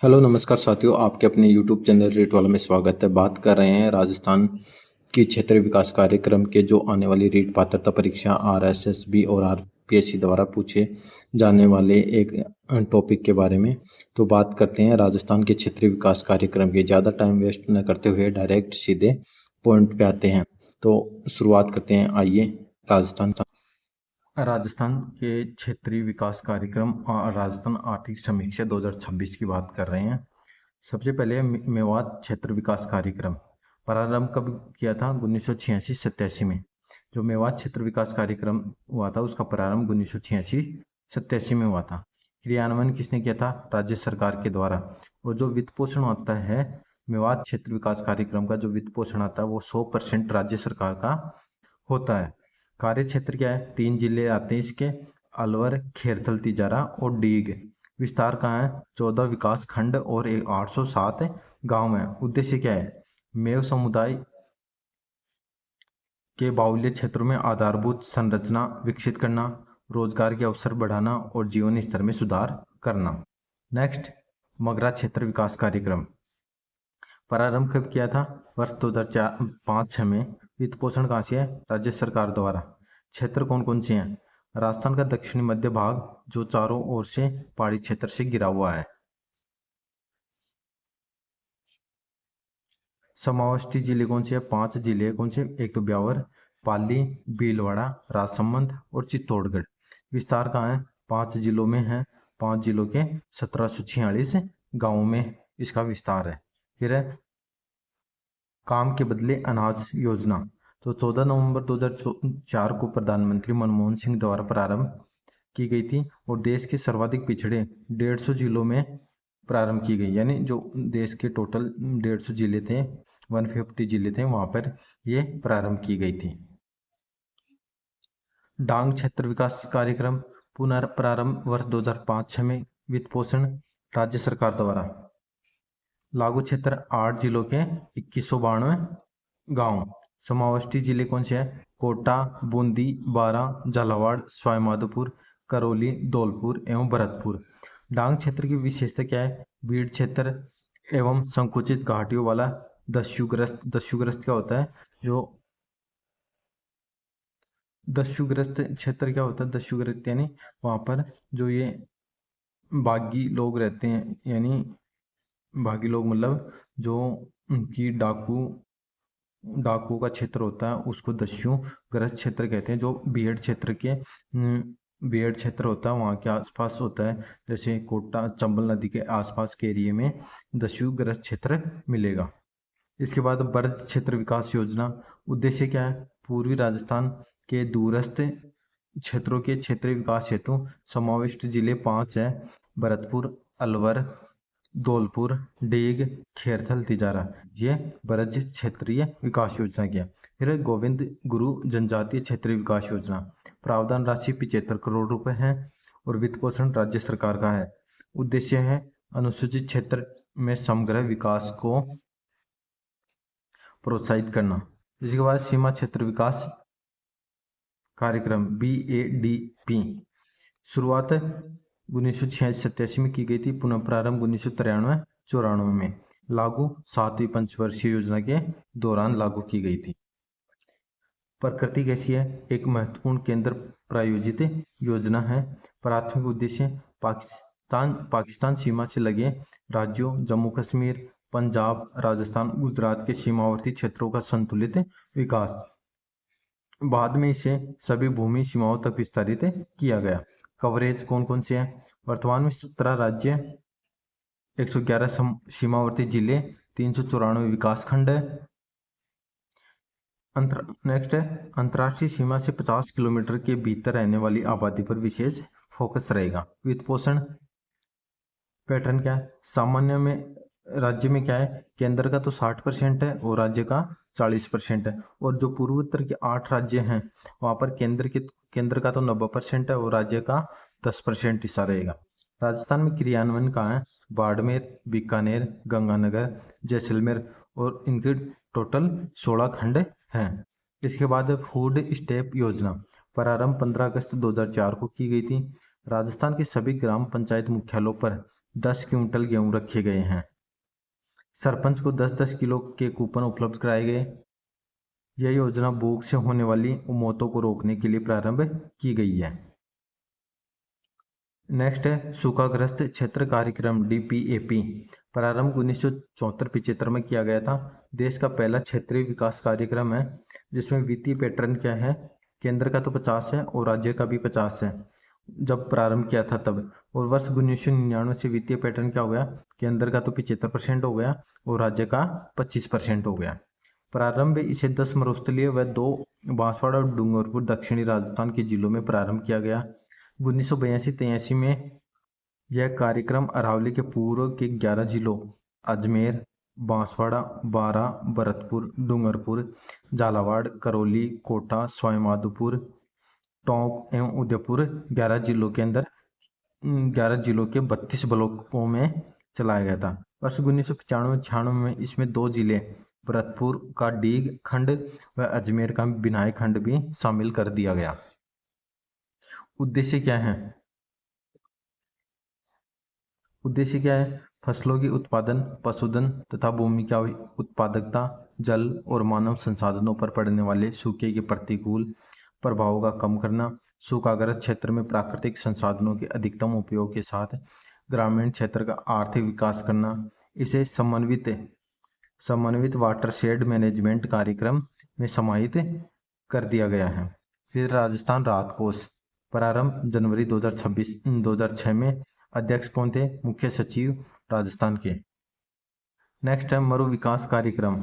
Hello नमस्कार साथियों, आपके अपने यूट्यूब चैनल रेट वाला में स्वागत है। बात कर रहे हैं राजस्थान की क्षेत्रीय विकास कार्यक्रम के जो आने वाली रीट पात्रता परीक्षा आरएसएसबी और आरपीएससी द्वारा पूछे जाने वाले एक टॉपिक के बारे में। तो बात करते हैं राजस्थान के क्षेत्रीय विकास कार्यक्रम की। ज़्यादा टाइम वेस्ट न करते हुए डायरेक्ट सीधे पॉइंट पे आते हैं। तो शुरुआत करते हैं, आइए। राजस्थान के क्षेत्रीय विकास कार्यक्रम और राजस्थान आर्थिक समीक्षा 2026 की बात कर रहे हैं। सबसे पहले मेवात क्षेत्र विकास कार्यक्रम प्रारंभ कब किया था? 1986-87 में। जो मेवात क्षेत्र विकास कार्यक्रम हुआ था उसका प्रारंभ 1986-87 में हुआ था। क्रियान्वयन किसने किया था? राज्य सरकार के द्वारा। और जो वित्त पोषण होता है मेवात क्षेत्र विकास कार्यक्रम का, जो वित्त पोषण आता है वो 100% राज्य सरकार का होता है। कार्य क्षेत्र क्या है? 3 जिले आते हैं इसके, अलवर, खेरथल, तिजारा और डीग। विस्तार कहाँ है? 14 विकास खंड और 807 गांव है। उद्देश्य क्या है? मेव समुदाय के बाहुल्य क्षेत्रों में आधारभूत संरचना विकसित करना, रोजगार के अवसर बढ़ाना और जीवन स्तर में सुधार करना। नेक्स्ट, मगरा क्षेत्र विकास कार्यक्रम प्रारंभ कब किया था? वर्ष 2005-6 में। वित्त पोषण कहाँ से है? राज्य सरकार द्वारा। क्षेत्र कौन कौन से हैं? राजस्थान का दक्षिणी मध्य भाग जो चारों ओर से पहाड़ी क्षेत्र से घिरा हुआ है। समावष्टी जिले कौन से हैं? 5 जिले कौन से? एक तो ब्यावर, पाली, भीलवाड़ा, राजसमंद और चित्तौड़गढ़। विस्तार कहाँ है? 5 जिलों में है। 5 जिलों के 1746 गांवों में इसका विस्तार है। फिर है काम के बदले अनाज योजना। तो 14 नवंबर 2004 को प्रधानमंत्री मनमोहन सिंह द्वारा प्रारंभ की गई थी और देश के सर्वाधिक पिछड़े 150 जिलों में प्रारंभ की गई। यानी जो देश के टोटल 150 जिले थे, 150 जिले थे, वहां पर ये प्रारंभ की गई थी। डांग क्षेत्र विकास कार्यक्रम पुनर्प्रारंभ वर्ष 2005-6 में। वित्त पोषण राज्य सरकार द्वारा। लागू क्षेत्र 8 जिलों के 2192 गांव। समावष्टी जिले कौन से हैं? कोटा, बूंदी, बारा, झालावाड़, सवाईमाधोपुर, करौली, धौलपुर एवं भरतपुर। डांग क्षेत्र की विशेषता क्या है? बीड़ क्षेत्र एवं संकुचित घाटियों वाला दस्युग्रस्त। दस्युग्रस्त क्या होता है? जो दस्युग्रस्त क्षेत्र क्या होता है? दस्युग्रस्त यानी वहां पर जो ये बागी लोग रहते हैं, यानी बागी लोग मतलब जो उनकी डाकू का क्षेत्र होता है उसको दस्यु ग्रस्त क्षेत्र कहते हैं। जो बीएड क्षेत्र के बीएड क्षेत्र होता है वहाँ के आसपास होता है, जैसे कोटा चंबल नदी के आसपास के एरिए में दस्यु ग्रस्त क्षेत्र मिलेगा। इसके बाद ब्रज क्षेत्र विकास योजना। उद्देश्य क्या है? पूर्वी राजस्थान के दूरस्थ क्षेत्रों के क्षेत्रीय विकास हेतु समाविष्ट जिले 5 है: भरतपुर, अलवर, धौलपुर, डीग, खेरथल, तिजारा। ये ब्रज क्षेत्रीय विकास योजना की है। फिर गोविंद गुरु जनजातीय क्षेत्रीय विकास योजना। प्रावधान राशि 75 करोड़ रुपए है और वित्त पोषण राज्य सरकार का है। उद्देश्य है अनुसूचित क्षेत्र में समग्र विकास को प्रोत्साहित करना। इसके बाद सीमा क्षेत्र विकास कार्यक्रम BADP शुरुआत 1986-87 में की गई थी, पुनः प्रारंभ 1993-94 में। लागू 7वीं पंचवर्षीय योजना के दौरान लागू की गई थी। प्रकृति कैसी है? एक महत्वपूर्ण केंद्र प्रायोजित योजना है। प्राथमिक उद्देश्य पाकिस्तान सीमा से लगे राज्यों जम्मू कश्मीर, पंजाब, राजस्थान, गुजरात के सीमावर्ती क्षेत्रों का संतुलित विकास। बाद में इसे सभी भूमि सीमाओं तक विस्तारित किया गया। कवरेज कौन कौन से हैं? वर्तमान में 17 राज्य, 111 सीमावर्ती जिले, 394 विकास खंड है। नेक्स्ट है अंतर्राष्ट्रीय सीमा से 50 किलोमीटर के भीतर रहने वाली आबादी पर विशेष फोकस रहेगा। वित्त पोषण पैटर्न क्या है? सामान्य में राज्य में क्या है? केंद्र का तो 60% है और राज्य का 40% है। और जो पूर्वोत्तर के 8 राज्य हैं वहां पर केंद्र का तो 90% है और राज्य का 10% हिस्सा रहेगा। राजस्थान में क्रियान्वयन कहाँ है? बाड़मेर, बीकानेर, गंगानगर, जैसलमेर और इनके टोटल 16 खंड हैं। इसके बाद फूड स्टेप योजना प्रारंभ 15 अगस्त 2004 को की गई थी। राजस्थान के सभी ग्राम पंचायत मुख्यालयों पर 10 क्विंटल गेहूं रखे गए हैं। सरपंच को 10-10 किलो के कूपन उपलब्ध कराए गए। यह योजना भूख से होने वाली मौतों को रोकने के लिए प्रारंभ की गई है। नेक्स्ट है सूखाग्रस्त क्षेत्र कार्यक्रम DPAP। प्रारंभ 1974-75 में किया गया था। देश का पहला क्षेत्रीय विकास कार्यक्रम है जिसमें वित्तीय पैटर्न क्या है, केंद्र का तो 50 है और राज्य का भी 50 है जब प्रारंभ किया था तब। और वर्ष 1999 से वित्तीय पैटर्न क्या हो गया, केंद्र का तो 75% हो गया और राज्य का 25% हो गया। प्रारंभ इसे 10 मरुस्थलीय व 2 बांसवाड़ा और डूंगरपुर दक्षिणी राजस्थान के जिलों में प्रारंभ किया गया। 1982-83 में यह कार्यक्रम अरावली के पूर्व के 11 जिलों अजमेर, बांसवाड़ा, बारां, भरतपुर, डूंगरपुर, झालावाड़, करौली, कोटा, सवाईमाधोपुर, टोंक एवं उदयपुर 11 जिलों के अंदर 11 जिलों के 32 ब्लॉकों में चलाया गया था। वर्ष 1995-96 में इसमें 2 जिले भरतपुर का डीग खंड व अजमेर का बिनाई खंड भी शामिल कर दिया गया। उद्देश्य क्या है? उद्देश्य क्या है? फसलों की उत्पादन, पशुधन तथा भूमि की उत्पादकता, जल और मानव संसाधनों पर पड़ने वाले सूखे के प्रतिकूल प्रभावों का कम करना, सूखाग्रस्त क्षेत्र में प्राकृतिक संसाधनों के अधिकतम उपयोग के साथ ग्रामीण क्षेत्र का आर्थिक विकास करना। इसे समन्वित वाटरशेड मैनेजमेंट कार्यक्रम में समाहित कर दिया गया है। फिर राजस्थान राहत कोष प्रारंभ जनवरी 2006 में। अध्यक्ष कौन थे? मुख्य सचिव राजस्थान के। नेक्स्ट है मरु विकास कार्यक्रम।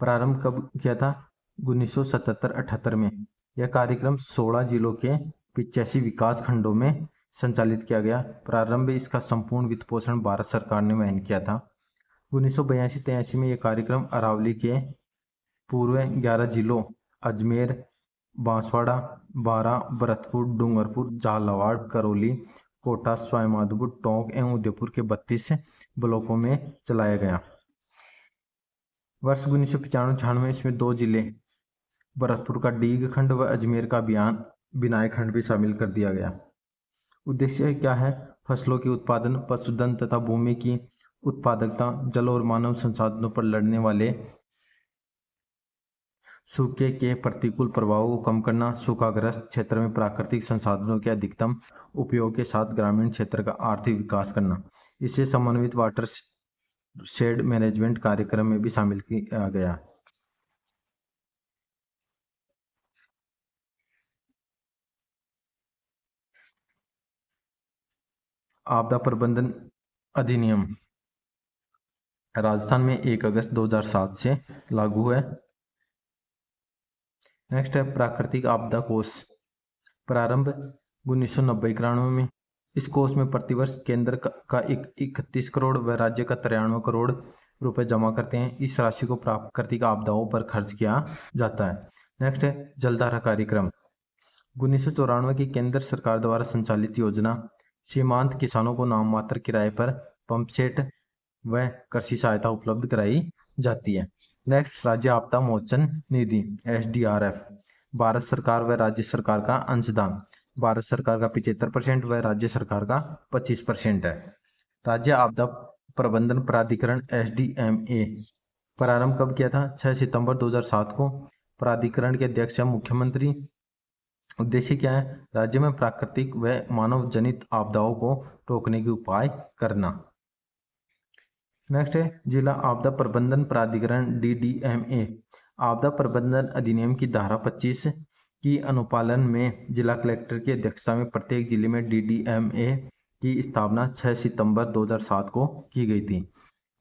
प्रारंभ कब किया था? 1977-78 में। यह कार्यक्रम 16 जिलों के 85 विकास खंडों में संचालित किया गया। प्रारंभ इसका संपूर्ण वित्त पोषण भारत सरकार ने वहन किया था। 1982-83 में यह कार्यक्रम अरावली के पूर्व 11 जिलों अजमेर, बांसवाड़ा, बारां, भरतपुर, डूंगरपुर, झालावाड़, करौली, कोटा, सवाईमाधोपुर, टोंक एवं उदयपुर के 32 ब्लॉकों में चलाया गया। वर्ष 1995-96 में इसमें 2 जिले भरतपुर का डीग खंड व अजमेर का बिनाई खंड भी शामिल कर दिया गया। उद्देश्य क्या है? फसलों के उत्पादन, पशुधन तथा भूमि की उत्पादकता, जल और मानव संसाधनों पर लड़ने वाले सूखे के प्रतिकूल प्रभावों को कम करना, सूखाग्रस्त क्षेत्र में प्राकृतिक संसाधनों के अधिकतम उपयोग के साथ ग्रामीण क्षेत्र का आर्थिक विकास करना। इसे समन्वित वाटर शेड मैनेजमेंट कार्यक्रम में भी शामिल किया गया। आपदा प्रबंधन अधिनियम राजस्थान में 1 अगस्त 2007 से लागू है। नेक्स्ट है प्राकृतिक आपदा कोष। प्रारंभ 1990-91 में। इस कोष में प्रतिवर्ष केंद्र का 31 करोड़ व राज्य का 93 करोड़ रुपए जमा करते हैं। इस राशि को प्राकृतिक आपदाओं पर खर्च किया जाता है। नेक्स्ट है जलधारा कार्यक्रम। 1994 की केंद्र सरकार द्वारा संचालित योजना। सीमांत किसानों को नाम मात्र किराए पर पंप सेट व कृषि सहायता उपलब्ध कराई जाती है। नेक्स्ट राज्य आपदा मोचन निधि SDRF। भारत सरकार व राज्य सरकार का अंशदान। भारत सरकार का 75% व राज्य सरकार का 25% है। राज्य आपदा प्रबंधन प्राधिकरण SDMA प्रारंभ कब किया था? 6 सितंबर 2007 को। प्राधिकरण के अध्यक्ष है मुख्यमंत्री। उद्देश्य क्या है? राज्य में प्राकृतिक व मानव जनित आपदाओं को रोकने के उपाय करना। नेक्स्ट है जिला आपदा प्रबंधन प्राधिकरण DDMA। आपदा प्रबंधन अधिनियम की धारा 25 की अनुपालन में जिला कलेक्टर की अध्यक्षता में प्रत्येक जिले में DDMA की स्थापना 6 सितंबर 2007 को की गई थी।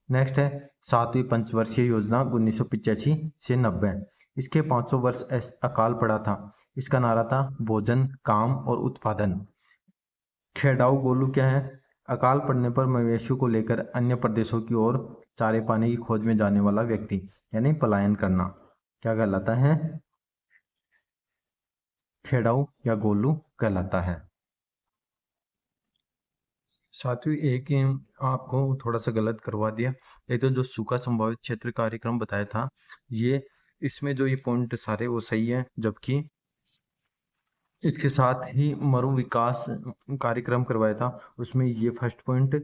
नेक्स्ट है 7वीं पंचवर्षीय योजना 1985 से 90। इसके 500 वर्ष अकाल पड़ा था। इसका नारा था भोजन, काम और उत्पादन। खेड़ाऊ गोलू क्या है? अकाल पड़ने पर मवेशियों को लेकर अन्य प्रदेशों की ओर चारे पानी की खोज में जाने वाला व्यक्ति, यानी पलायन करना, क्या कहलाता है? खेड़ाऊ या गोलू कहलाता है। साथियों एक आपको थोड़ा सा गलत करवा दिया। एक तो जो सूखा संभावित क्षेत्र कार्यक्रम बताया था ये, इसमें जो ये पॉइंट सारे वो सही है, जबकि इसके साथ ही मरु विकास कार्यक्रम करवाया था उसमें ये फर्स्ट पॉइंट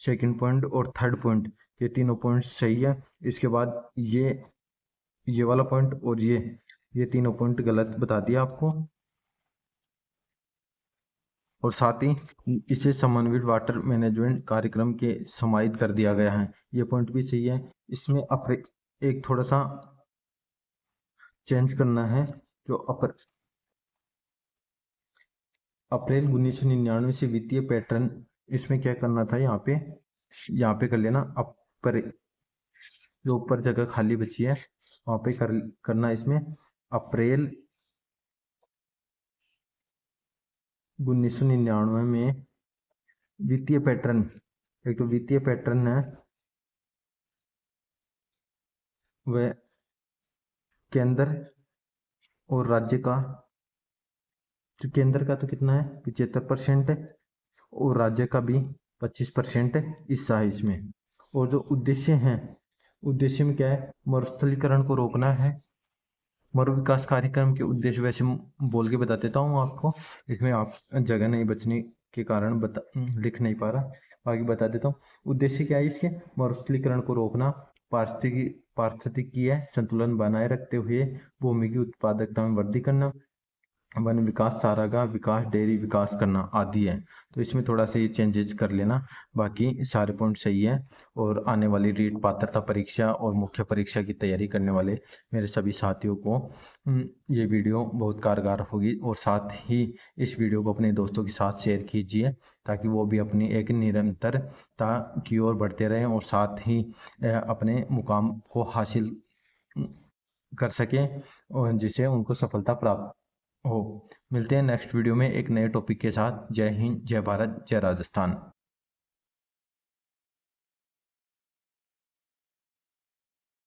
सेकंड पॉइंट और थर्ड पॉइंट, ये तीनों पॉइंट सही है। इसके बाद ये वाला पॉइंट और ये तीनों पॉइंट गलत बता दिया आपको। और साथ ही इसे समन्वित वाटर मैनेजमेंट कार्यक्रम के समाहित कर दिया गया है, ये पॉइंट भी सही है। इसमें एक थोड़ा सा चेंज करना है, जो अप्रैल 1999 से वित्तीय पैटर्न, इसमें क्या करना था, यहाँ पे कर लेना। अपर जो ऊपर जगह खाली बची है वहां पे करना इसमें अप्रैल 1999 में वित्तीय पैटर्न, एक तो वित्तीय पैटर्न है वह केंद्र और राज्य का, तो केंद्र का तो कितना है 75% है, और राज्य का भी 25% हिस्सा है इसमें। और जो उद्देश्य हैं, उद्देश्य में क्या है, मरुस्थलीकरण को रोकना है। मरु विकास कार्यक्रम के उद्देश्य वैसे बोल के बता देता हूँ आपको, इसमें आप जगह नहीं बचने के कारण लिख नहीं पा रहा, बाकी बता देता हूँ। उद्देश्य क्या है इसके, मरुस्थलीकरण को रोकना, पारिस्थितिकीय संतुलन बनाए रखते हुए भूमि की उत्पादकता में वृद्धि करना, वन विकास, चारागाह विकास, डेयरी विकास करना आदि है। तो इसमें थोड़ा सा ये चेंजेस कर लेना, बाकी सारे पॉइंट सही है। और आने वाली रीट पात्रता परीक्षा और मुख्य परीक्षा की तैयारी करने वाले मेरे सभी साथियों को ये वीडियो बहुत कारगर होगी। और साथ ही इस वीडियो को अपने दोस्तों के साथ शेयर कीजिए, ताकि वो भी अपनी एक निरंतरता की ओर बढ़ते रहें और साथ ही अपने मुकाम को हासिल कर सकें, और जिससे उनको सफलता प्राप्त हो। मिलते हैं नेक्स्ट वीडियो में एक नए टॉपिक के साथ। जय हिंद, जय भारत, जय राजस्थान।